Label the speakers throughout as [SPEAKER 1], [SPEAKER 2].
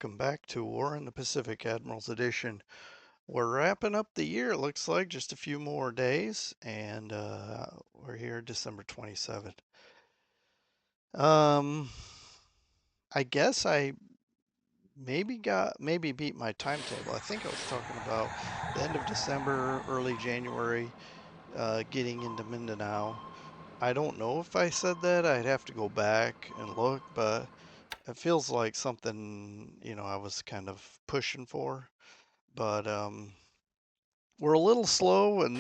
[SPEAKER 1] welcome back to War in the Pacific Admirals Edition. We're wrapping up the year, it looks like, just a few more days, and we're here December 27th. Um, I guess I maybe beat my timetable. I think I was talking about the end of December, early January, getting into Mindanao. I don't know if I said that. I'd have to go back and look, but it feels like something, I was kind of pushing for. But we're a little slow, and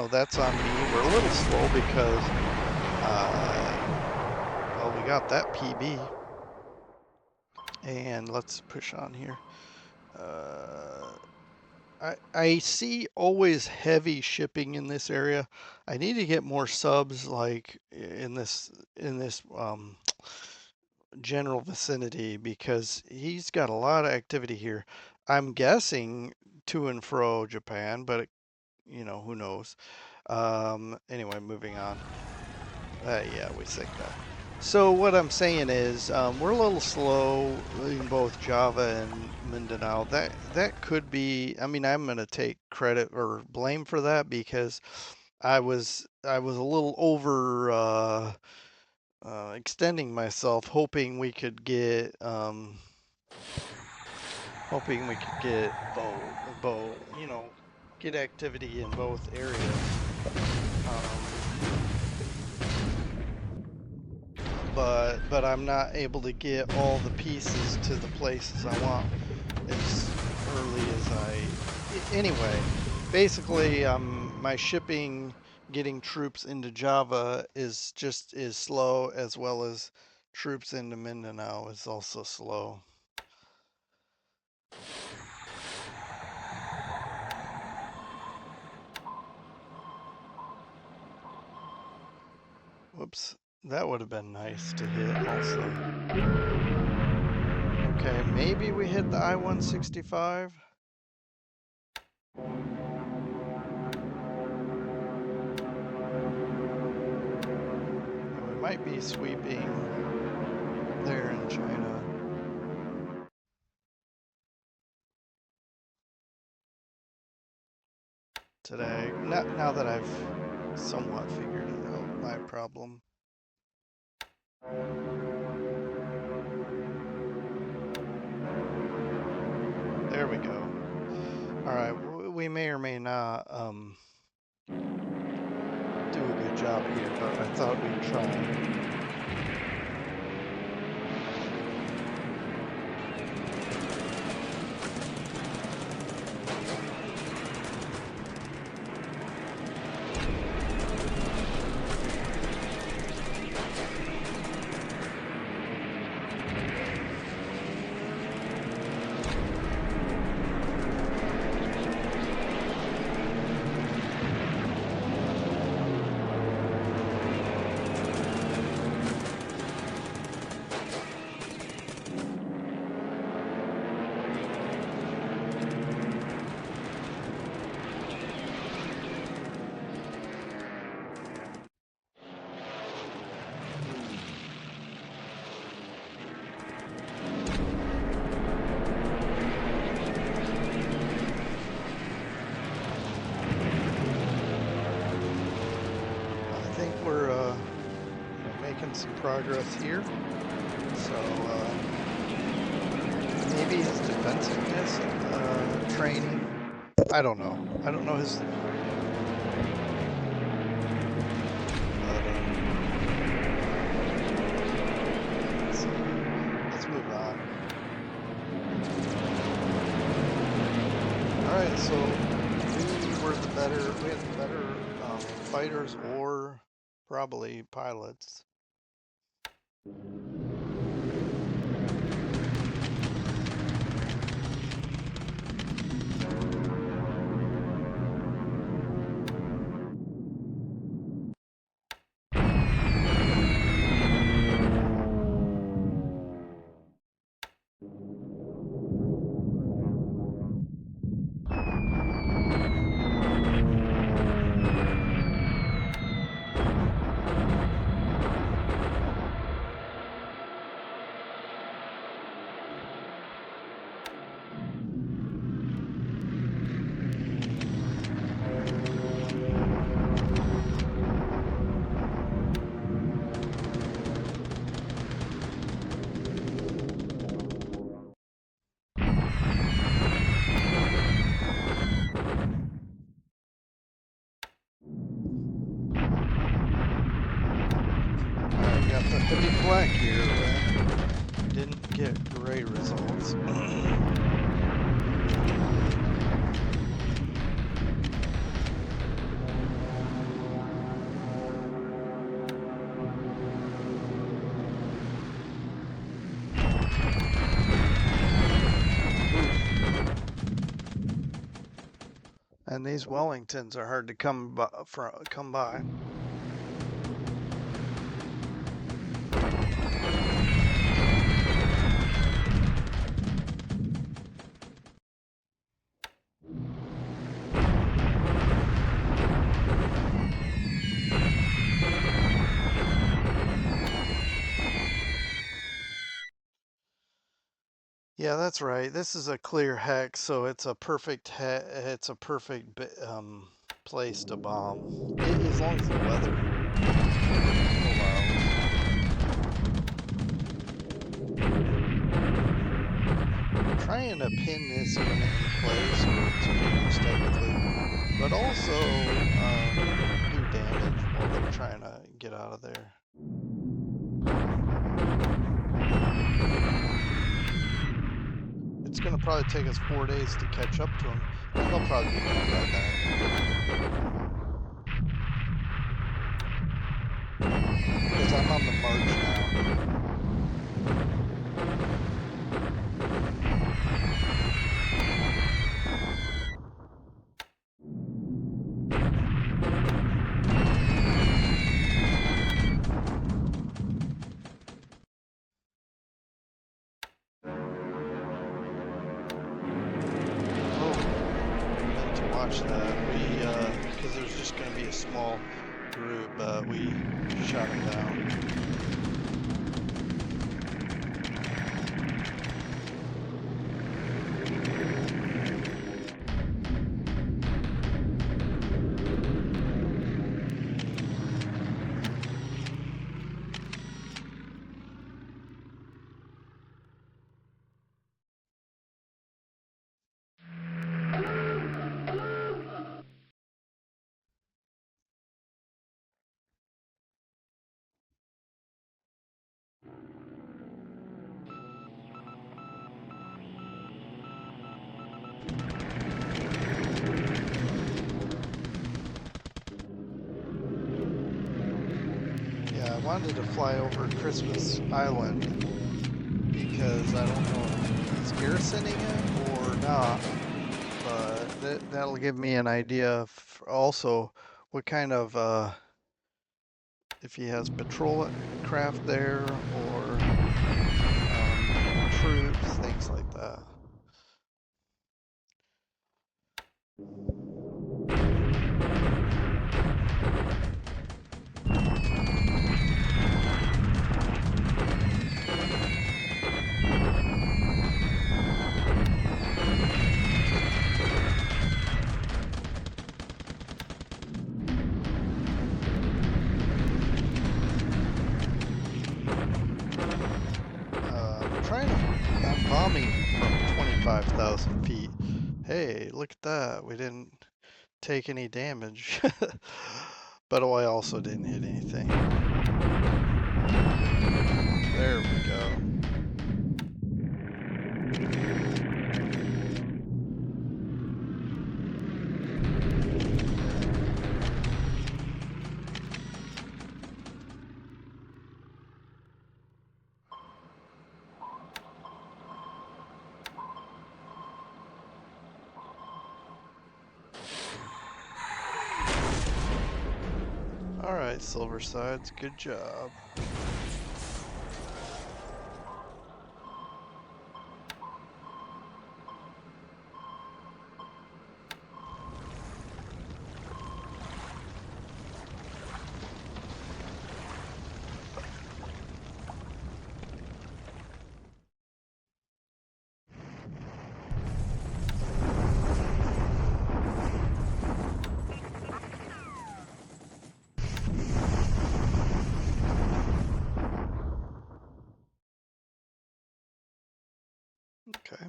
[SPEAKER 1] that's on me. We're a little slow because, well, we got that PB, and let's push on here. I see always heavy shipping in this area. I need to get more subs like in this general vicinity because he's got a lot of activity here. I'm guessing to and fro Japan, but who knows. Anyway, moving on. Yeah, we think that. So what I'm saying is, we're a little slow in both Java and Mindanao. That could be. I mean, I'm gonna take credit or blame for that because I was a little over extending myself, hoping we could get both, get activity in both areas. But I'm not able to get all the pieces to the places I want as early as anyway, basically, my shipping, getting troops into Java is just as slow, as well as troops into Mindanao is also slow. Whoops, that would have been nice to hit also. Okay, maybe we hit the I-165. And we might be sweeping there in China. Today, now that I've somewhat figured it out, my problem. There we go. All right, we may or may not do a good job here, but I thought we'd try. I think we're making some progress here. So maybe his defensiveness training. I don't know. I don't know his. Let's move on. All right, so we had the better fighters or probably pilots. And these Wellingtons are hard to come by. Yeah, that's right. This is a clear hex, so it's a perfect place to bomb, as long as the weather allows. I'm trying to pin this unit in place, or two units technically, but also do damage while they're trying to get out of there. It's going to probably take us 4 days to catch up to them, and they'll probably be gone by then. Because I'm on the march now. Oh, meant to watch that. Because there's just going to be a small group, we shot him down. Yeah, I wanted to fly over Christmas Island because I don't know if he's garrisoning it or not, but that'll give me an idea of also what kind of if he has patrol craft there or troops, things like that. I'm bombing from 25,000 feet. Hey, look at that. We didn't take any damage. But I also didn't hit anything. There we go. Alright, Silversides, good job. Okay.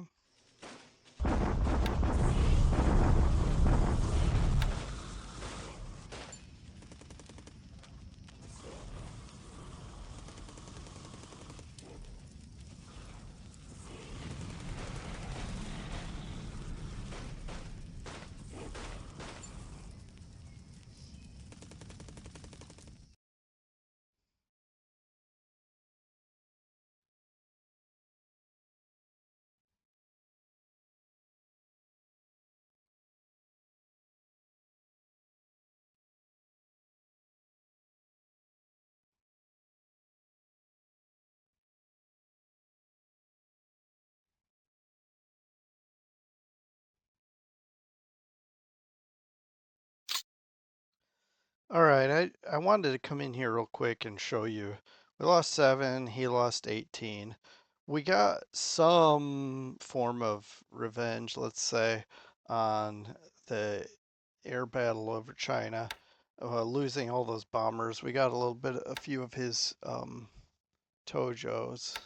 [SPEAKER 1] All right, I wanted to come in here real quick and show you. We lost 7, he lost 18. We got some form of revenge, let's say, on the air battle over China, losing all those bombers. We got a few of his Tojos.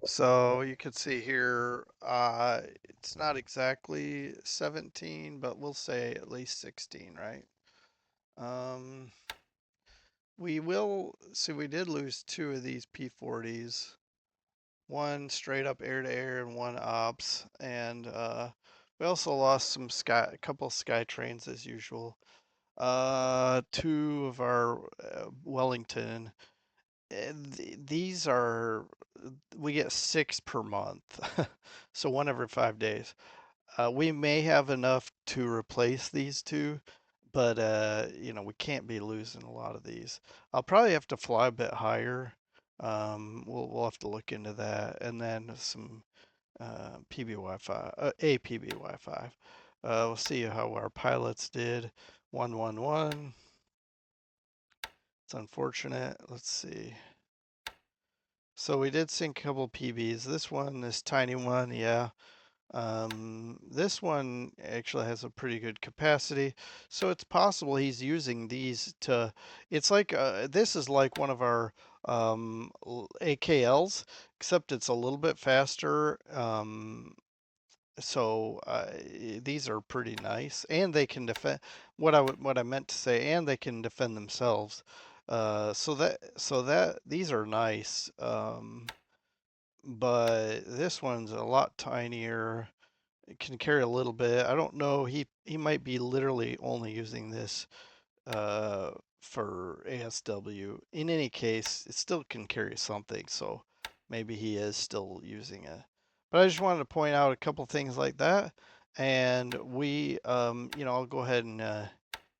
[SPEAKER 1] So you can see here, it's not exactly 17, but we'll say at least 16, right? Um, we will see. We did lose 2 of these P-40s, one straight up air to air and one ops, and we also lost a couple sky trains as usual. 2 of our Wellington. These are we get 6 per month, so one every 5 days. We may have enough to replace these 2, but we can't be losing a lot of these. I'll probably have to fly a bit higher. We'll have to look into that, and then some PBY5, APBY5. We'll see how our pilots did. 111. It's unfortunate. Let's see. So we did sink a couple PBs. This tiny one, yeah. This one actually has a pretty good capacity, so it's possible he's using these to. It's like this is like one of our AKLs, except it's a little bit faster. So these are pretty nice, and they can defend. What I meant to say, and they can defend themselves. So that these are nice. But this one's a lot tinier. It can carry a little bit. I don't know. He might be literally only using this uh, for ASW. In any case, it still can carry something. So maybe he is still using it. But I just wanted to point out a couple things like that. And I'll go ahead and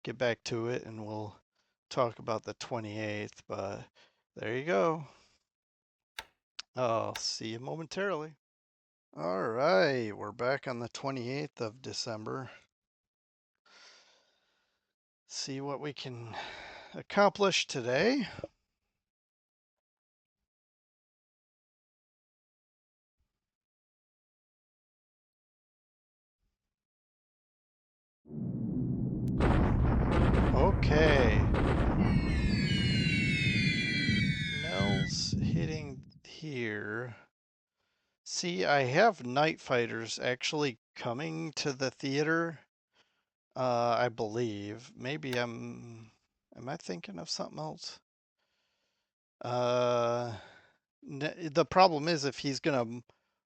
[SPEAKER 1] get back to it, and we'll talk about the 28th. But there you go. I'll see you momentarily. All right, we're back on the 28th of December. See what we can accomplish today. Okay. Nels hitting here. See, I have night fighters actually coming to the theater. I believe. Maybe am I thinking of something else? Uh, the problem is if he's gonna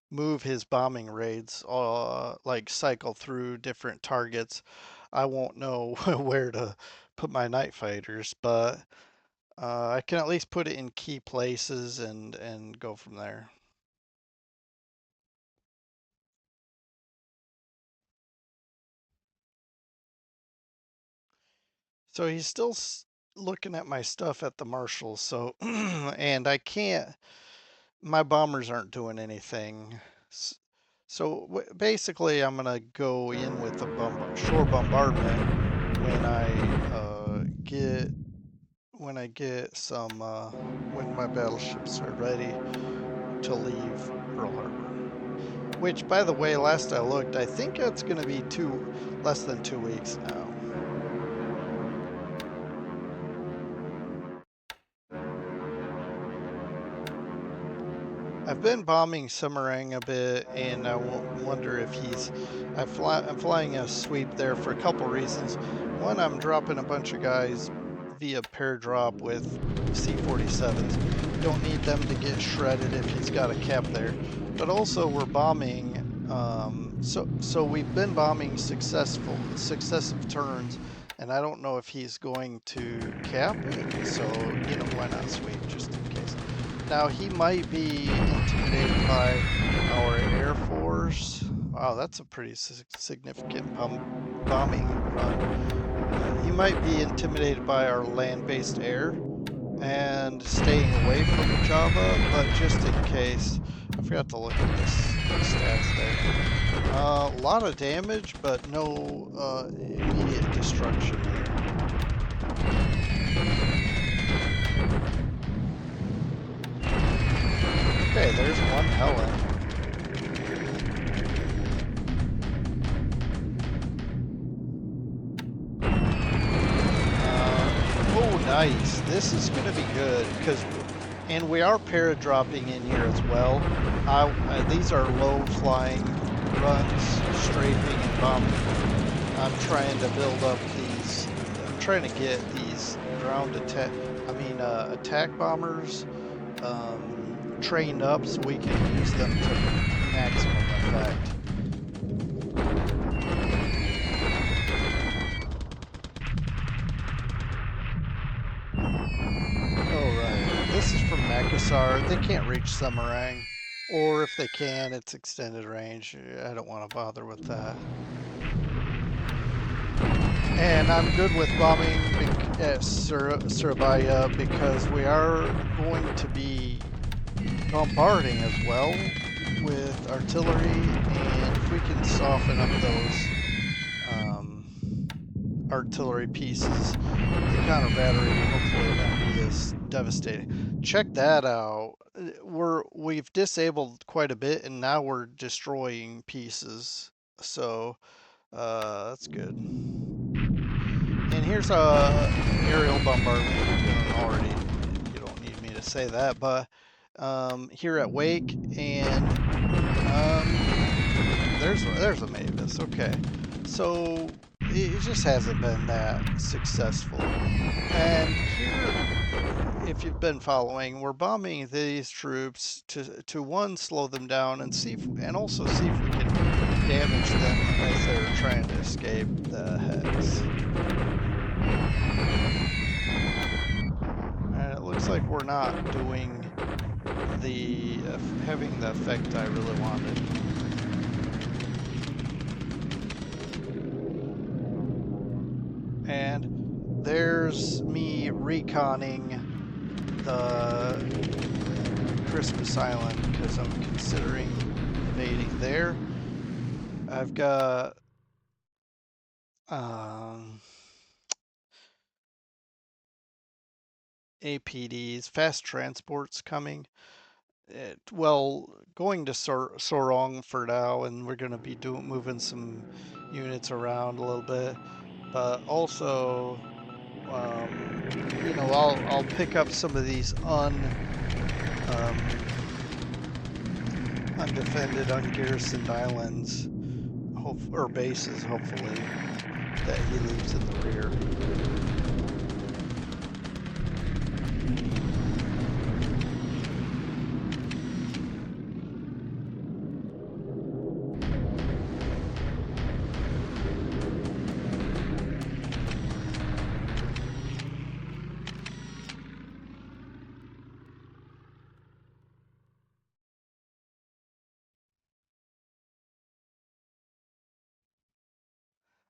[SPEAKER 1] move his bombing raids, like cycle through different targets, I won't know where to put my night fighters, but I can at least put it in key places and go from there. So he's still looking at my stuff at the Marshall, so and I can't. My bombers aren't doing anything. So basically, I'm gonna go in with a shore bombardment when I get some when my battleships are ready to leave Pearl Harbor. Which, by the way, last I looked, I think it's gonna be less than 2 weeks now. I've been bombing Semarang a bit, and I wonder if I'm flying a sweep there for a couple reasons. One, I'm dropping a bunch of guys via pair drop with C-47s. Don't need them to get shredded if he's got a cap there. But also, we're bombing. So we've been bombing successive turns, and I don't know if he's going to cap it. So why not sweep just in case. Now, he might be intimidated by our Air Force. Wow, that's a pretty significant bombing run. He might be intimidated by our land-based air and staying away from Java, but just in case, I forgot to look at the stats there. A lot of damage, but no immediate destruction here. Okay, there's one Helen. Oh, nice. This is going to be good because, and we are para-dropping in here as well. These are low-flying runs, strafing and bombing. I'm trying to build up these. I'm trying to get these ground attack. Attack bombers trained up so we can use them to maximum effect. Alright, this is from Makassar. They can't reach Semarang. Or if they can, it's extended range. I don't want to bother with that. And I'm good with bombing at Surabaya because we are going to be bombarding as well with artillery, and if we can soften up those artillery pieces, the counter battery hopefully won't be as devastating. Check that out. We've disabled quite a bit, and now we're destroying pieces. So that's good. And here's a aerial bombardment. Already, you don't need me to say that, but here at Wake, and there's a Mavis. Okay, so it just hasn't been that successful. And here, if you've been following, we're bombing these troops to one, slow them down, and also see if we can damage them as they're trying to escape the heads. And it looks like we're not doing having the effect I really wanted. And there's me reconning the Christmas Island because I'm considering invading there. I've got APDs, fast transports coming. Going to Sorong for now, and we're going to be moving some units around a little bit. But also, I'll pick up some of these undefended, ungarrisoned islands, or bases, hopefully, that he leaves in the rear.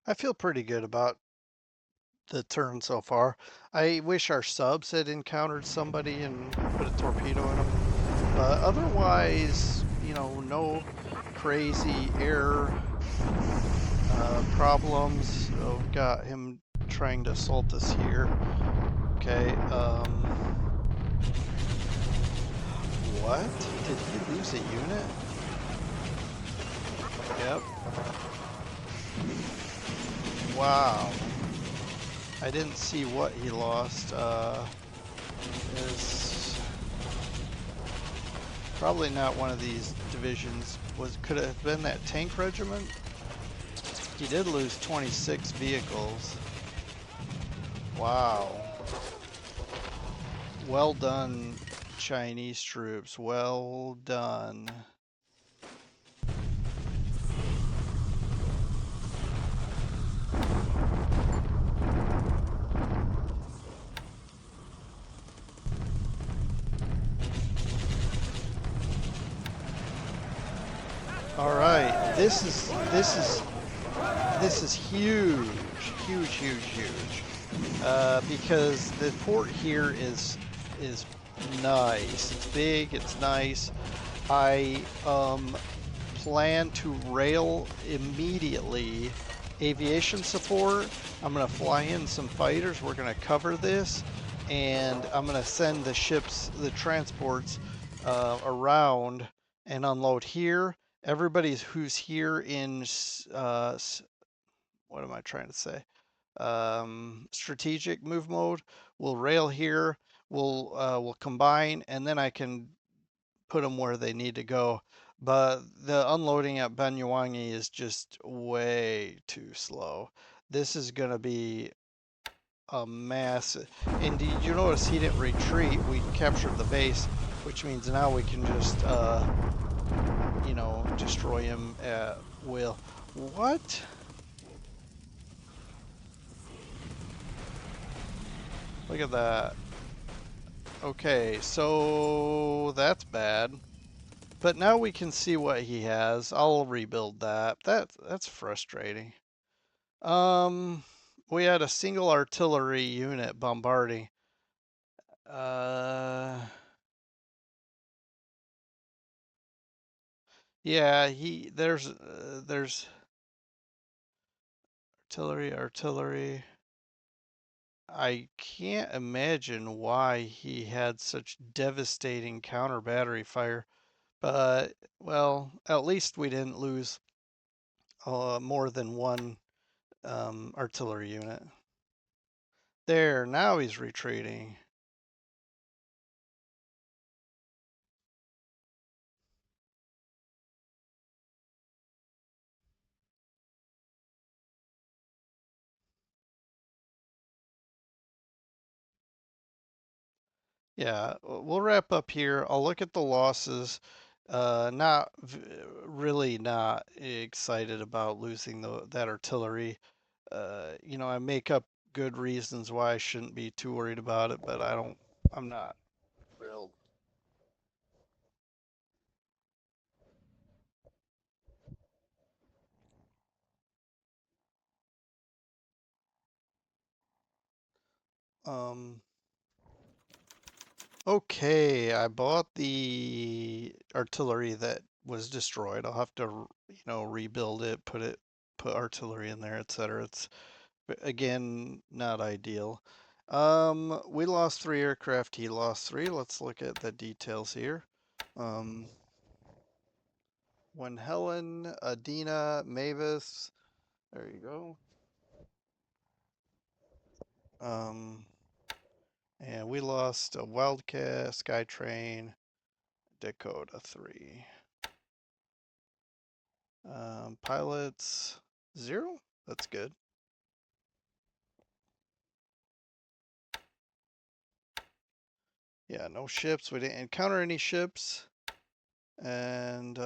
[SPEAKER 1] I feel pretty good about the turn so far. I wish our subs had encountered somebody and put a torpedo in them. But otherwise, no crazy air problems. Oh, got him trying to assault us here. Okay, what? Did he lose a unit? Yep. Wow. I didn't see what he lost. It's probably not one of these divisions. Could it have been that tank regiment? He did lose 26 vehicles. Wow. Well done, Chinese troops. Well done. All right, this is huge, because the port here is nice. It's big. It's nice. I plan to rail immediately aviation support. I'm gonna fly in some fighters. We're gonna cover this. and I'm gonna send the ships, the transports, around and unload here. Everybody who's here in what am I trying to say? Strategic move mode will rail here. We'll combine, and then I can put them where they need to go. But the unloading at Banyuwangi is just way too slow. This is going to be a mass. And did you notice he didn't retreat? We captured the base, which means now we can just, destroy him at will. What? Look at that. Okay, so that's bad. But now we can see what he has. I'll rebuild that. That's frustrating. Um, we had a single artillery unit bombarding. Uh, yeah, there's artillery. I can't imagine why he had such devastating counter battery fire, but well, at least we didn't lose more than one artillery unit. There, now he's retreating. Yeah, we'll wrap up here. I'll look at the losses. Not really not excited about losing that artillery. I make up good reasons why I shouldn't be too worried about it, but I'm not thrilled. Um, okay, I bought the artillery that was destroyed. I'll have to, rebuild it, put artillery in there, etc. It's again, not ideal. We lost 3 aircraft. He lost 3. Let's look at the details here. Um, when Helen, Adina, Mavis, there you go. Um, and we lost a Wildcat, Skytrain, Dakota 3. Pilots 0. That's good. Yeah, no ships. We didn't encounter any ships. And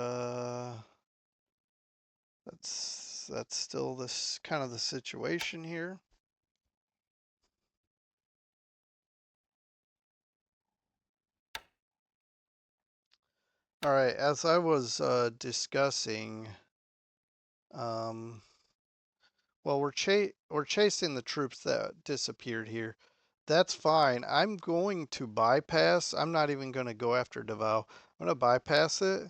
[SPEAKER 1] that's still this kind of the situation here. All right, as I was discussing, um, well, we're chasing the troops that disappeared here. That's fine. I'm going to bypass. I'm not even going to go after Davao. I'm going to bypass it,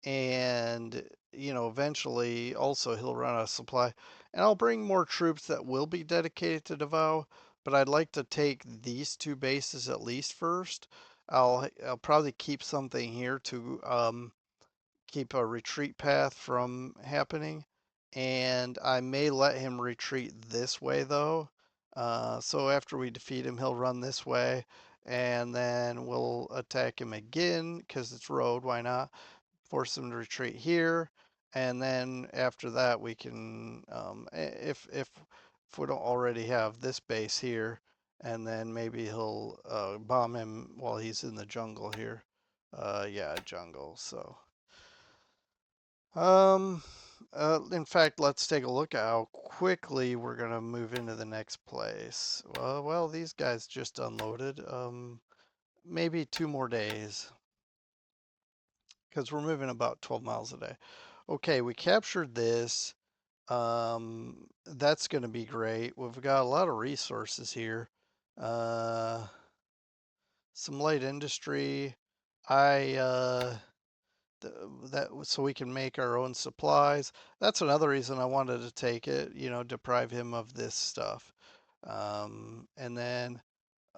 [SPEAKER 1] and eventually, also he'll run out of supply, and I'll bring more troops that will be dedicated to Davao. But I'd like to take these 2 bases at least first. I'll probably keep something here to keep a retreat path from happening. And I may let him retreat this way though. So after we defeat him, he'll run this way. And then we'll attack him again because it's road. Why not? Force him to retreat here. And then after that, we can, if we don't already have this base here, and then maybe he'll bomb him while he's in the jungle here. Yeah, jungle. So. Um, in fact, let's take a look at how quickly we're gonna move into the next place. Well, these guys just unloaded. Maybe 2 more days, because we're moving about 12 miles a day. Okay, we captured this. That's gonna be great. We've got a lot of resources here. Uh, some light industry. I that so we can make our own supplies. That's another reason I wanted to take it, deprive him of this stuff. And then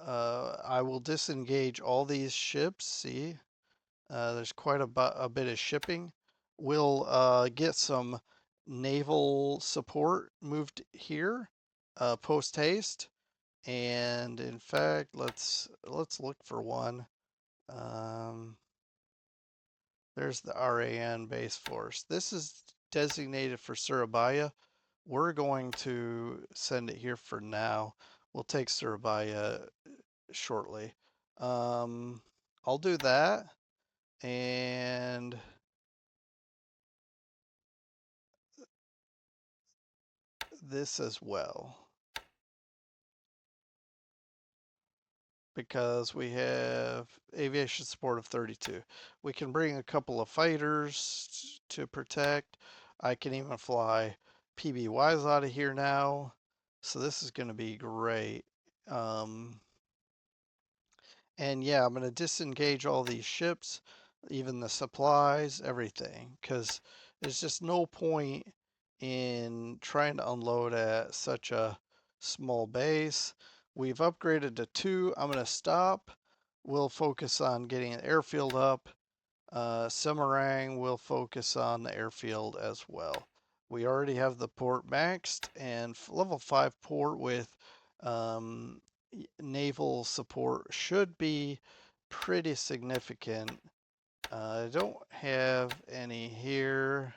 [SPEAKER 1] I will disengage all these ships. See, there's quite a bit of shipping. We'll get some naval support moved here post haste. And in fact, let's look for one. Um, there's the RAN base force. This is designated for Surabaya. We're going to send it here for now. We'll take Surabaya shortly. Um, I'll do that and this as well because we have aviation support of 32. We can bring a couple of fighters to protect. I can even fly PBYs out of here now. So this is going to be great. Um, And yeah, I'm going to disengage all these ships, even the supplies, everything, because there's just no point in trying to unload at such a small base. We've upgraded to 2. I'm going to stop. We'll focus on getting an airfield up. Semarang will focus on the airfield as well. We already have the port maxed and level 5 port with um, naval support should be pretty significant. I don't have any here.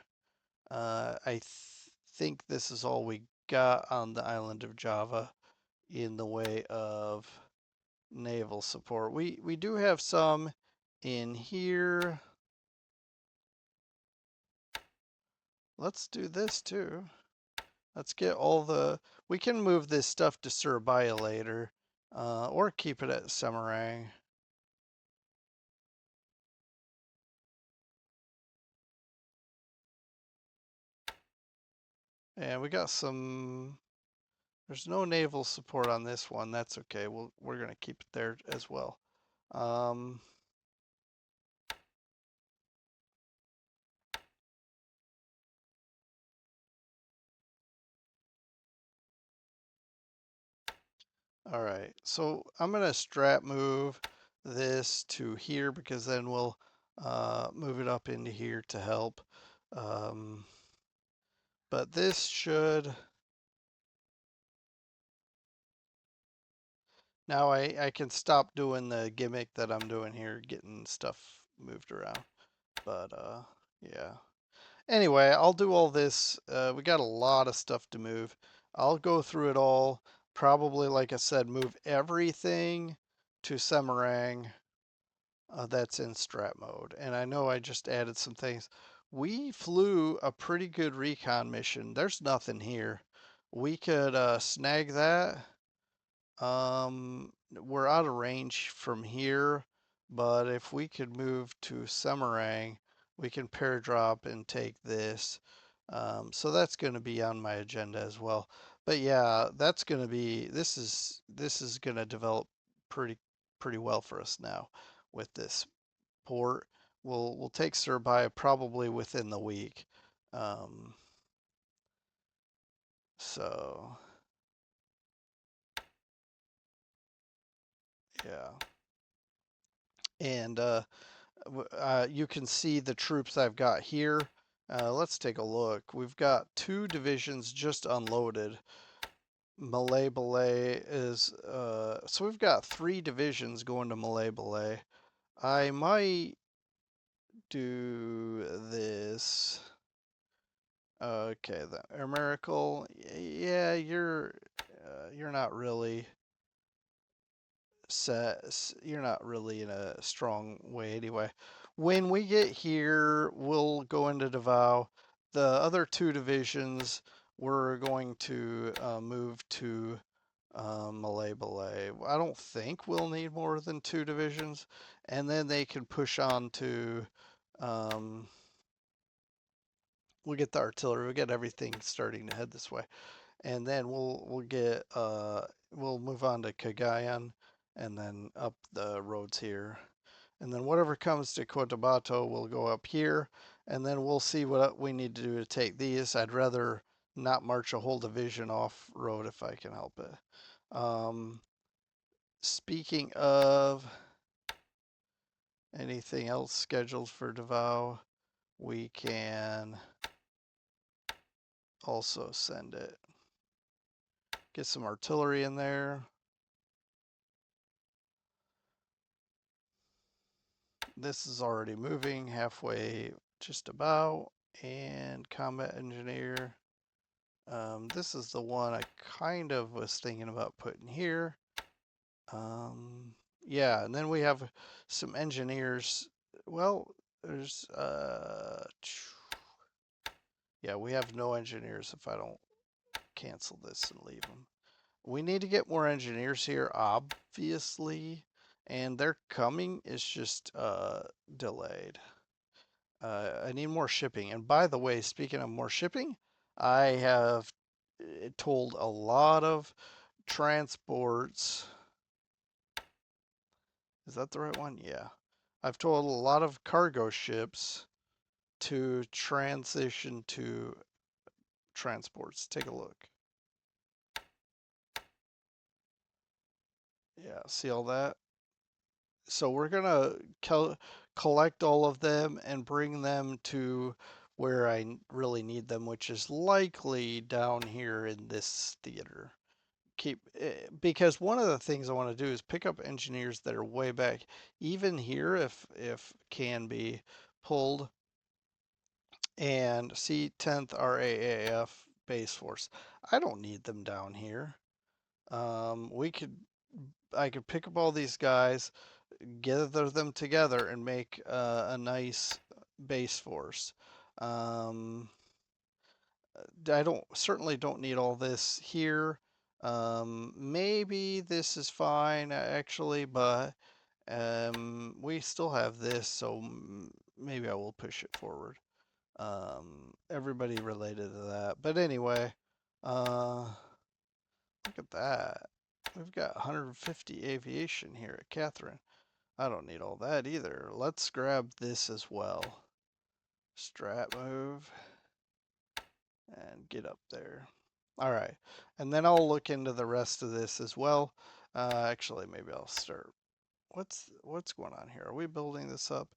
[SPEAKER 1] Think this is all we got on the island of Java in the way of naval support. We do have some in here. Let's do this too. Let's get all the. We can move this stuff to Surabaya later, or keep it at Semarang. And we got some. There's no naval support on this one. That's okay. We're gonna keep it there as well. Um, all right. So I'm gonna strap move this to here because then we'll move it up into here to help. Um, but this should. Now I can stop doing the gimmick that I'm doing here, getting stuff moved around. But yeah. Anyway, I'll do all this. We got a lot of stuff to move. I'll go through it all. Probably, like I said, move everything to Semarang that's in strat mode. And I know I just added some things. We flew a pretty good recon mission. There's nothing here. We could snag that. We're out of range from here, but if we could move to Semarang, we can pair drop and take this. So that's going to be on my agenda as well. But yeah, that's going to be this is going to develop pretty well for us now with this port. We'll take Serbia probably within the week. Um, so yeah, and you can see the troops I've got here. Let's take a look. We've got 2 divisions just unloaded. Malay Belay is, so we've got 3 divisions going to Malay Belay. I might do this. Okay, the Air Miracle. Yeah, you're not really set. You're not really in a strong way anyway. When we get here, we'll go into Davao. The other 2 divisions, we're going to move to Malay Belay. I don't think we'll need more than 2 divisions, and then they can push on to. Um, we'll get the artillery. We'll get everything starting to head this way, and then we'll move on to Cagayan, and then up the roads here. And then whatever comes to Cotabato will go up here, and then we'll see what we need to do to take these. I'd rather not march a whole division off road if I can help it. Um, Speaking of anything else scheduled for Davao, we can also send it. Get some artillery in there. This is already moving halfway, just about. And combat engineer. This is the one I kind of was thinking about putting here. Yeah, and then we have some engineers. Well, there's yeah, we have no engineers if I don't cancel this and leave them. We need to get more engineers here, obviously, and their coming is just delayed. I need more shipping. And by the way, speaking of more shipping, I have told a lot of transports. Is that the right one? Yeah. I've told a lot of cargo ships to transition to transports. Take a look. Yeah, see all that? So we're gonna collect all of them and bring them to where I really need them, which is likely down here in this theater. Because one of the things I want to do is pick up engineers that are way back, even here if can be pulled, and see 10th RAAF base force. I don't need them down here. We could I could pick up all these guys, gather them together, and make a nice base force. Um, I don't certainly don't need all this here. Maybe this is fine actually, but we still have this, so maybe I will push it forward. Everybody related to that, but anyway, look at that. We've got 150 aviation here at Catherine. I don't need all that either. Let's grab this as well. Strat move and get up there. All right, and then I'll look into the rest of this as well. Actually, maybe I'll start. What's going on here? Are we building this up?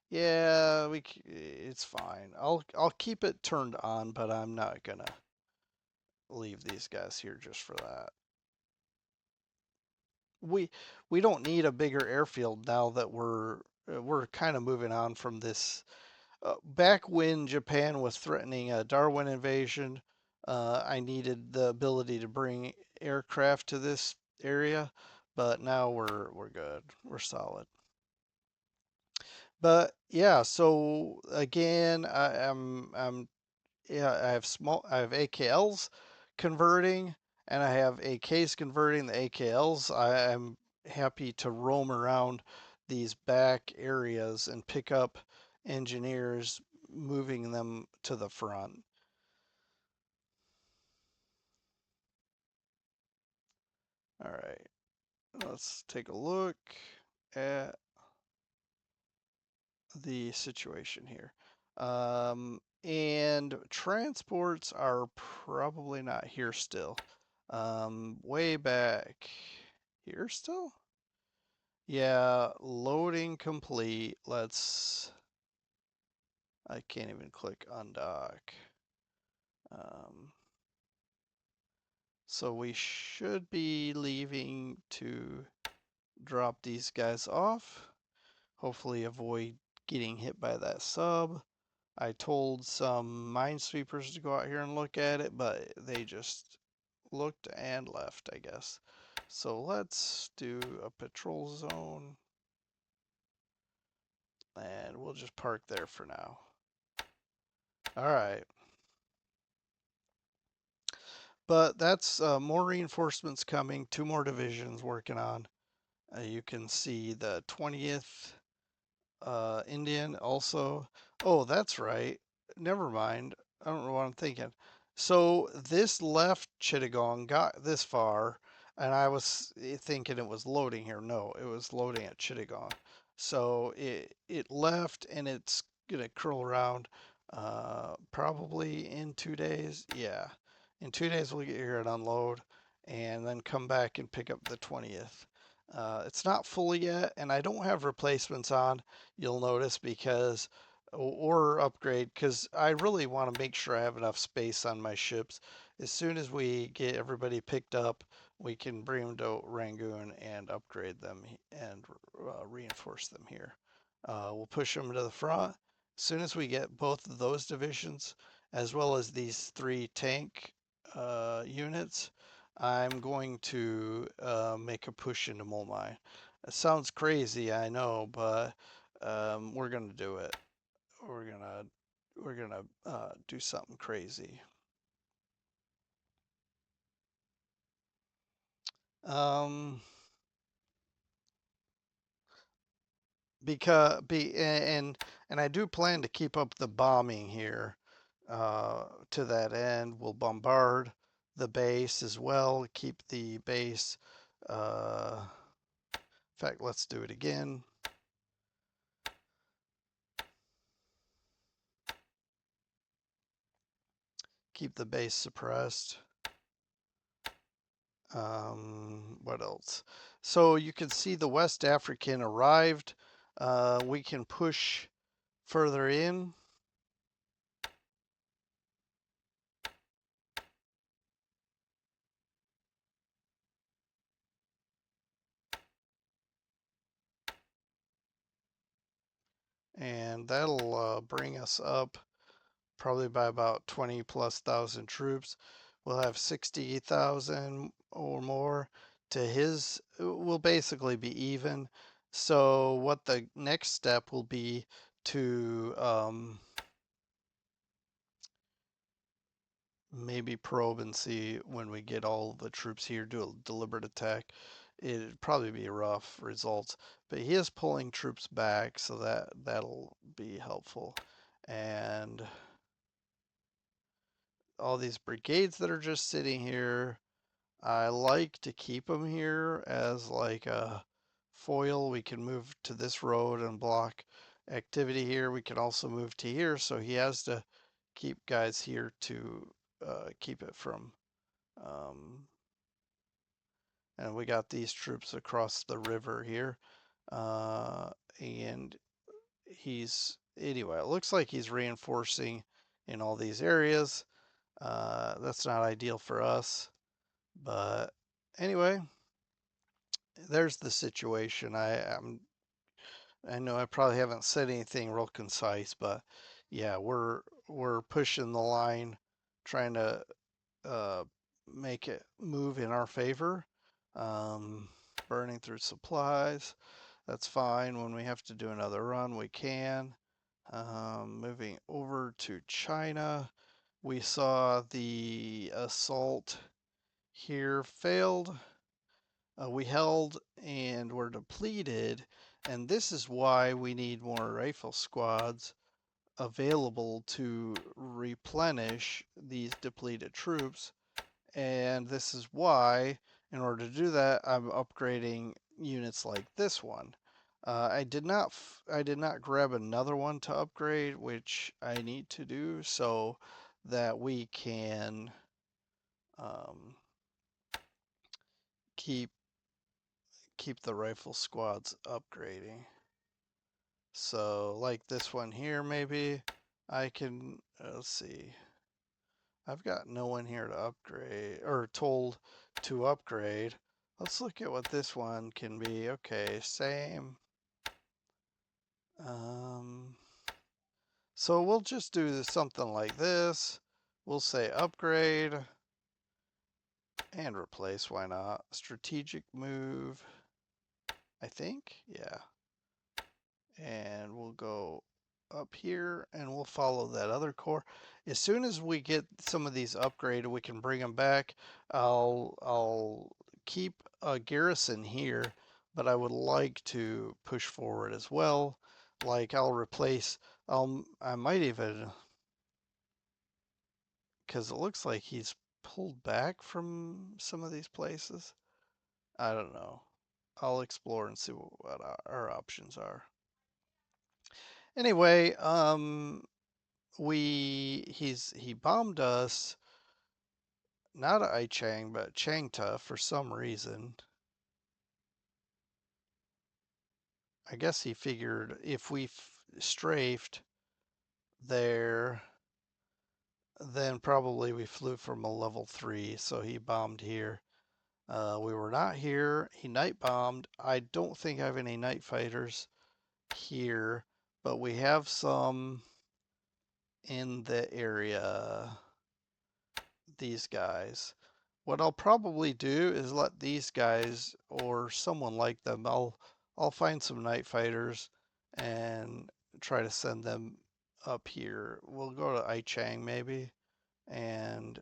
[SPEAKER 1] Yeah, it's fine. I'll keep it turned on, but I'm not gonna leave these guys here just for that. We we don't need a bigger airfield now that we're kind of moving on from this. Back when Japan was threatening a Darwin invasion, I needed the ability to bring aircraft to this area, but now we're good. We're solid. But yeah, so again, I'm yeah, I have AKLs converting and I have AKs converting. The AKLs, I'm happy to roam around these back areas and pick up engineers, moving them to the front. All right, let's take a look at the situation here. And transports are probably not here still. Way back here still? Yeah, loading complete. I can't even click undock. Um, so we should be leaving to drop these guys off. Hopefully avoid getting hit by that sub. I told some minesweepers to go out here and look at it, but they just looked and left, I guess. So let's do a patrol zone, and we'll just park there for now. All right. But that's more reinforcements coming, two more divisions working on. You can see the 20th Indian also. Oh, that's right. Never mind. I don't know what I'm thinking. So this left Chittagong, got this far, and I was thinking it was loading here. No, it was loading at Chittagong. So it left and it's gonna curl around probably in 2 days. Yeah, in 2 days we'll get here and unload, and then come back and pick up the 20th. It's not fully yet, and I don't have replacements on, you'll notice, because, or upgrade, because I really want to make sure I have enough space on my ships. As soon as we get everybody picked up, we can bring them to Rangoon and upgrade them and reinforce them here. We'll push them to the front. As soon as we get both of those divisions, as well as these three tank units, I'm going to make a push into Molmai. It sounds crazy, I know, but we're gonna do it. We're gonna we're gonna do something crazy. Um, because be and I do plan to keep up the bombing here. To that end, we'll bombard the base as well. Keep the base. In fact, let's do it again. Keep the base suppressed. What else? So you can see the West African arrived. We can push further in. And that'll bring us up probably by about 20 plus thousand troops. We'll have 60,000 or more to his. We'll basically be even. So what the next step will be to maybe probe and see when we get all the troops here, do a deliberate attack. It'd probably be rough results, but he is pulling troops back, so that'll be helpful. And all these brigades that are just sitting here, I like to keep them here as like a foil. We can move to this road and block activity here. We can also move to here, so he has to keep guys here to keep it from um, and we got these troops across the river here. Uh, and anyway, it looks like he's reinforcing in all these areas. That's not ideal for us, but anyway, there's the situation. I know I probably haven't said anything real concise, but yeah, we're pushing the line, trying to uh, make it move in our favor. Um, Burning through supplies. That's fine. When we have to do another run, we can. Moving over to China, we saw the assault here failed. We held and were depleted, and this is why we need more rifle squads available to replenish these depleted troops. And this is why, in order to do that, I'm upgrading units like this one. I did not grab another one to upgrade, which I need to do so that we can um, keep keep the rifle squads upgrading. So like this one here, maybe I can, let's see. I've got no one here to upgrade or told to upgrade. Let's look at what this one can be. Okay, same. Um, so we'll just do something like this. We'll say upgrade and replace. Why not? Strategic move, I think. Yeah. And we'll go up here and we'll follow that other core. As soon as we get some of these upgraded, we can bring them back. I'll keep a garrison here, but I would like to push forward as well. Like I'll replace, I might even, because it looks like he's pulled back from some of these places. I don't know. I'll explore and see what our options are. Anyway, he bombed us, not at Aichang, but Changta for some reason. I guess he figured if we strafed there, then probably we flew from a level 3, so he bombed here. We were not here. He night bombed. I don't think I have any night fighters here, but we have some in the area. These guys. What I'll probably do is let these guys or someone like them. I'll find some night fighters and try to send them up here. We'll go to Aichang maybe, and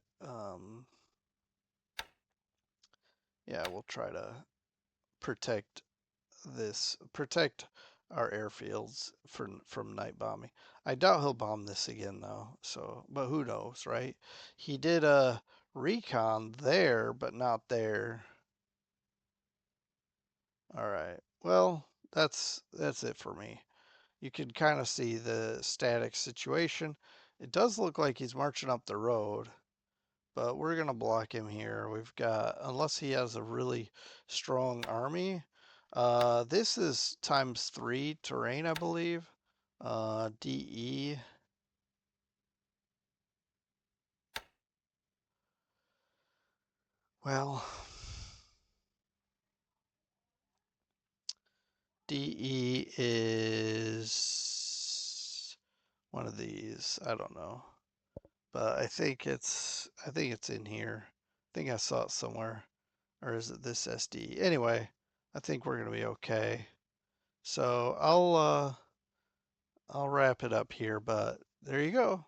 [SPEAKER 1] yeah, we'll try to protect protect our airfields from night bombing. I doubt he'll bomb this again though. So, but who knows, right? He did a recon there, but not there. All right. Well, that's it for me. You can kind of see the static situation. It does look like he's marching up the road, but we're going to block him here. We've got, unless he has a really strong army, this is ×3 terrain, I believe. DE. Well, DE is one of these. I don't know, but I think it's in here. I think I saw it somewhere. Or is it this SD? Anyway, I think we're gonna be okay. So I'll wrap it up here, but there you go.